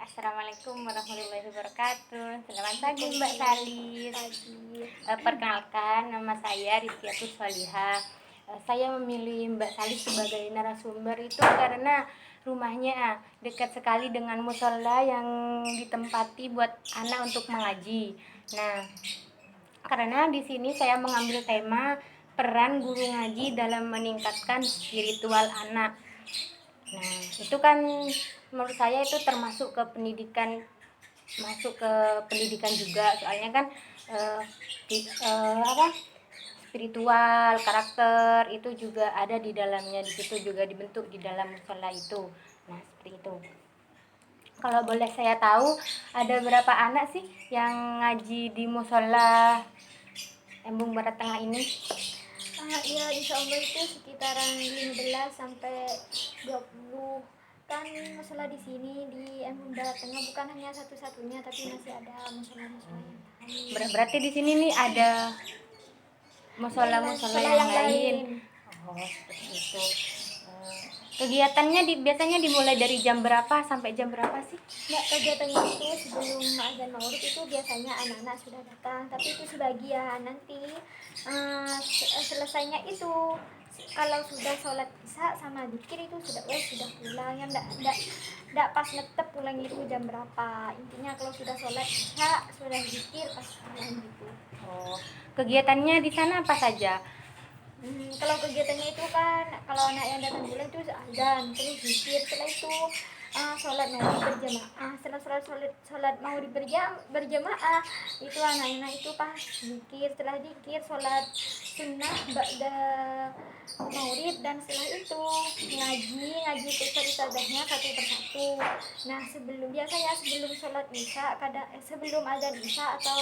Assalamualaikum warahmatullahi wabarakatuh. Selamat pagi Mbak Salis. Pagi. Perkenalkan, nama saya Rizkiatus Solihah. Saya memilih Mbak Salis sebagai narasumber itu karena rumahnya dekat sekali dengan musola yang ditempati buat anak untuk mengaji. Nah, karena di sini saya mengambil tema peran guru ngaji dalam meningkatkan spiritual anak. Nah, itu kan menurut saya itu termasuk ke pendidikan, masuk ke pendidikan juga, soalnya kan eh, apa, spiritual, karakter itu juga ada di dalamnya, di situ juga dibentuk di dalam musola itu. Nah, seperti itu. Kalau boleh saya tahu, ada berapa anak sih yang ngaji di musola Embung Barat Tengah ini? Ya, insya Allah itu sekitaran 15 sampai 20. Kan musola di sini di Embun Barat Tengah bukan hanya satu-satunya, tapi masih ada musola-musola yang lain. Berarti di sini nih ada musola-musola Musola yang yang lain. lain. Oh, seperti itu. Kegiatannya biasanya dimulai dari jam berapa sampai jam berapa sih? Ya, kegiatannya itu sebelum azan maghrib itu biasanya anak-anak sudah datang, tapi itu sebagian nanti selesainya itu kalau sudah sholat isya sama zikir itu sudah pulang, yang enggak pas netep pulang itu jam berapa, intinya kalau sudah sholat isya sudah zikir pas pulang gitu. Oh, kegiatannya di sana apa saja? Kalau kegiatannya itu kan kalau anak yang datang bulan itu azan, terus zikir, setelah itu sholat maghrib berjamaah, setelah sholat maghrib berjamaah itu anak-anak itu pas zikir, setelah zikir sholat sunnah ba'da maghrib, dan setelah itu ngaji itu ustadzahnya satu persatu. Nah, biasanya sebelum sholat isya, sebelum azan isya atau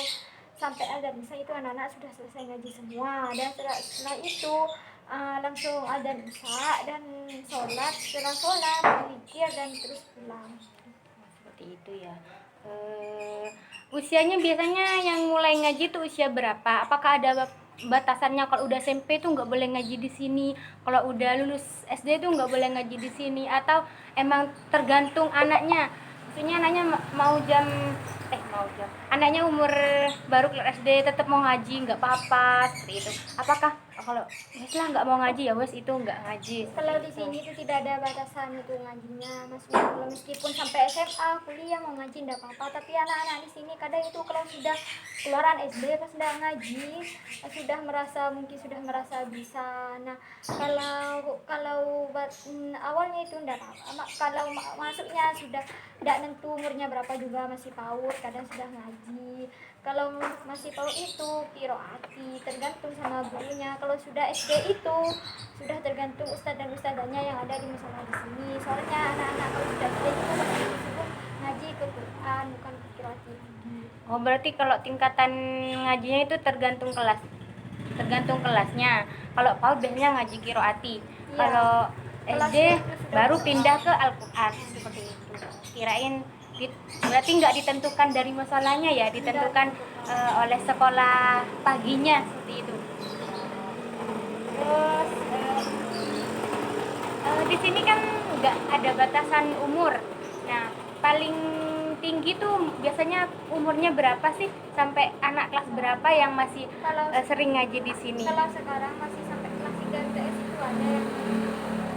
sampai azan isya itu anak-anak sudah selesai ngaji semua, dan setelah itu langsung azan isya dan sholat, setelah sholat zikir dan terus pulang. Seperti itu ya. Usianya biasanya yang mulai ngaji itu usia berapa? Apakah ada batasannya? Kalau udah SMP tuh nggak boleh ngaji di sini, kalau udah lulus SD tuh nggak boleh ngaji di sini, atau emang tergantung anaknya? Maksudnya anaknya anaknya umur baru kelas SD tetap mau ngaji, nggak apa-apa seperti itu. Apakah kalau wes lah nggak mau ngaji ya wes itu nggak ngaji? Kalau di sini itu tidak ada batasan itu ngajinya, meskipun sampai SMA kuliah mau ngaji tidak apa-apa, tapi anak-anak di sini kadang itu kalau sudah keluaran SD pas sudah ngaji mungkin sudah merasa bisa. Nah, kalau awalnya itu tidak apa-apa, kalau masuknya sudah tidak nentu umurnya berapa juga masih PAUD, kadang sudah ngaji. Kalau masih PAUD itu kiroati, tergantung sama gurunya. Kalau sudah SD itu sudah tergantung ustadz dan ustadzanya yang ada di musola di sini. Soalnya anak-anak kalau sudah SD itu masih disuruh ngaji ke Quran, bukan ke kiroati lagi. Oh, berarti kalau tingkatan ngajinya itu tergantung kelas, tergantung kelasnya. Kalau PAUD biasanya ngaji kiroati. Iya. Kalau Kelas SD itu sudah baru Quran. pindah ke Al-Quran seperti itu. Kirain berarti nggak ditentukan dari masalahnya ya, ditentukan oleh sekolah paginya seperti itu. Terus di sini kan nggak ada batasan umur. Nah, paling tinggi tuh biasanya umurnya berapa sih? Sampai anak kelas berapa yang masih sering ngaji di sini? Kalau sekarang masih sampai kelas 3 UTS itu ada yang,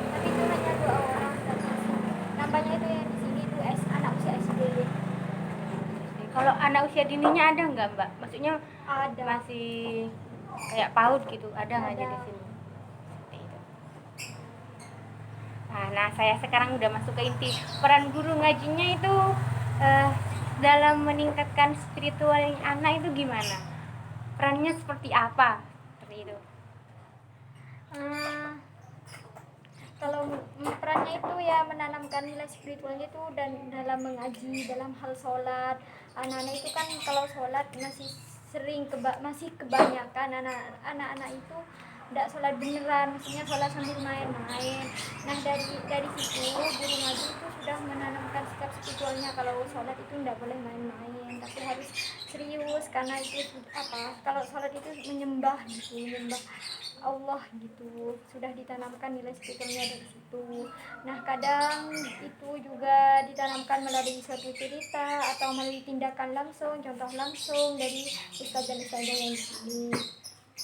tapi itu hanya 2 orang dan masih nambahnya itu yang di sini itu anak usia SD. Kalau anak usia dininya ada nggak, Mbak? Maksudnya Ada. masih kayak PAUD gitu, ada nggak Ada. di sini? Seperti itu. Nah, saya sekarang udah masuk ke inti. Peran guru ngajinya itu dalam meningkatkan spiritual anak itu gimana? Perannya seperti apa? Seperti itu. Kalau perannya itu ya menanamkan nilai spiritualnya itu, dan dalam mengaji, dalam hal sholat. Anak-anak itu kan kalau sholat masih kebanyakan anak-anak itu tidak sholat beneran, maksudnya sholat sambil main-main. Nah, dari situ guru ngaji itu sudah menanamkan sikap spiritualnya, kalau sholat itu tidak boleh main-main, tapi harus serius, karena itu kalau sholat itu menyembah gitu, menyembah Allah gitu, sudah ditanamkan nilai spiritualnya dari situ. Nah kadang itu juga ditanamkan melalui suatu cerita atau melalui tindakan langsung, contoh langsung dari ustadz dan ustadzah yang di sini.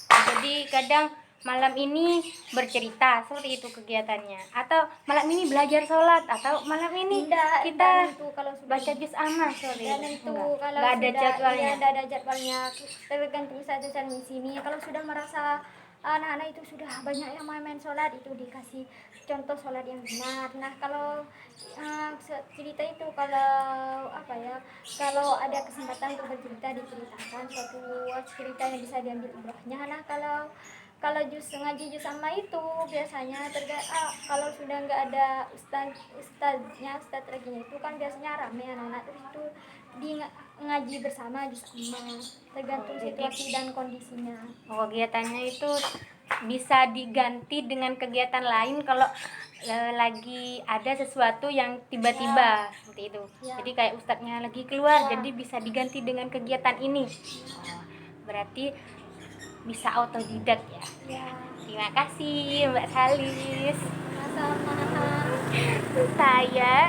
Jadi kadang malam ini bercerita seperti itu kegiatannya, atau malam ini belajar sholat, atau malam ini kita Itu kalau sudah baca juz amma seperti dan itu. itu Enggak. kalau Enggak ada sudah jadwalnya. iya tidak ada jadwalnya, tergantung ustadz di sini. Kalau sudah merasa anak-anak itu sudah banyak yang main-main sholat, itu dikasih contoh sholat yang benar. Nah kalau cerita itu kalau apa ya, kalau ada kesempatan untuk bercerita diceritakan suatu cerita yang bisa diambil ibrahnya. Nah kalau ngaji juz sama itu biasanya kalau sudah nggak ada ustadz reginya itu kan biasanya rame anak-anak itu ngaji bersama juz amma, tergantung situasi dan kondisinya. Kegiatannya itu bisa diganti dengan kegiatan lain kalau lagi ada sesuatu yang tiba-tiba seperti itu. Jadi kayak ustadznya lagi keluar, jadi bisa diganti dengan kegiatan ini. Berarti bisa autodidak ya. Terima kasih Mbak Salis. Sama-sama. Saya